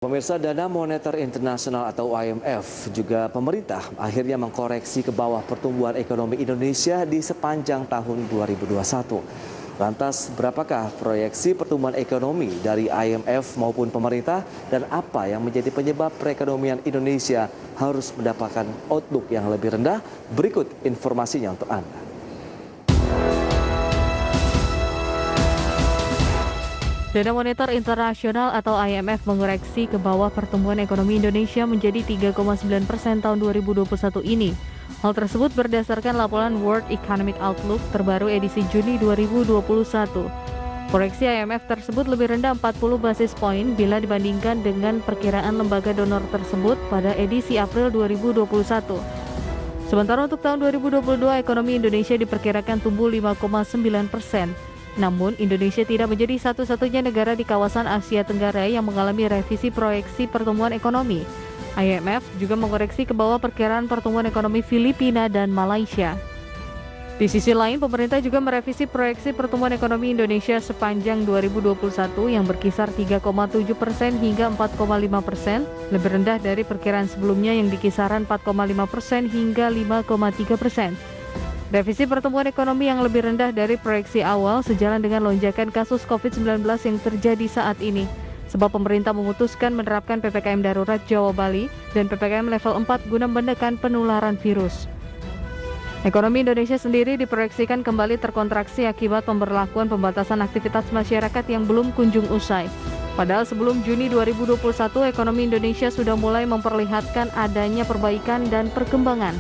Pemirsa, Dana Moneter Internasional atau IMF juga pemerintah akhirnya mengkoreksi ke bawah pertumbuhan ekonomi Indonesia di sepanjang tahun 2021. Lantas, berapakah proyeksi pertumbuhan ekonomi dari IMF maupun pemerintah dan apa yang menjadi penyebab perekonomian Indonesia harus mendapatkan outlook yang lebih rendah? Berikut informasinya untuk Anda. Dana Moneter Internasional atau IMF mengoreksi ke bawah pertumbuhan ekonomi Indonesia menjadi 3,9% tahun 2021 ini. Hal tersebut berdasarkan laporan World Economic Outlook terbaru edisi Juni 2021. Koreksi IMF tersebut lebih rendah 40 basis poin bila dibandingkan dengan perkiraan lembaga donor tersebut pada edisi April 2021. Sementara untuk tahun 2022, ekonomi Indonesia diperkirakan tumbuh 5,9%. Namun, Indonesia tidak menjadi satu-satunya negara di kawasan Asia Tenggara yang mengalami revisi proyeksi pertumbuhan ekonomi. IMF juga mengoreksi ke bawah perkiraan pertumbuhan ekonomi Filipina dan Malaysia. Di sisi lain, pemerintah juga merevisi proyeksi pertumbuhan ekonomi Indonesia sepanjang 2021 yang berkisar 3,7% hingga 4,5%, lebih rendah dari perkiraan sebelumnya yang di kisaran 4,5% hingga 5,3%. Revisi pertumbuhan ekonomi yang lebih rendah dari proyeksi awal sejalan dengan lonjakan kasus COVID-19 yang terjadi saat ini. Sebab pemerintah memutuskan menerapkan PPKM darurat Jawa Bali dan PPKM level 4 guna menekan penularan virus. Ekonomi Indonesia sendiri diproyeksikan kembali terkontraksi akibat pemberlakuan pembatasan aktivitas masyarakat yang belum kunjung usai. Padahal sebelum Juni 2021, ekonomi Indonesia sudah mulai memperlihatkan adanya perbaikan dan perkembangan.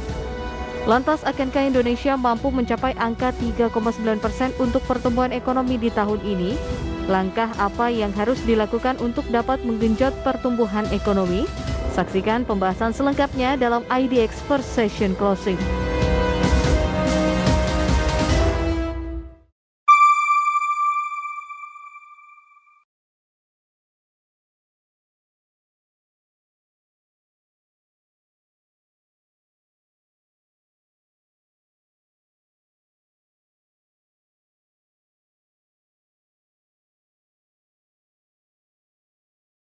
Lantas, akankah Indonesia mampu mencapai angka 3,9% untuk pertumbuhan ekonomi di tahun ini? Langkah apa yang harus dilakukan untuk dapat menggenjot pertumbuhan ekonomi? Saksikan pembahasan selengkapnya dalam IDX First Session Closing.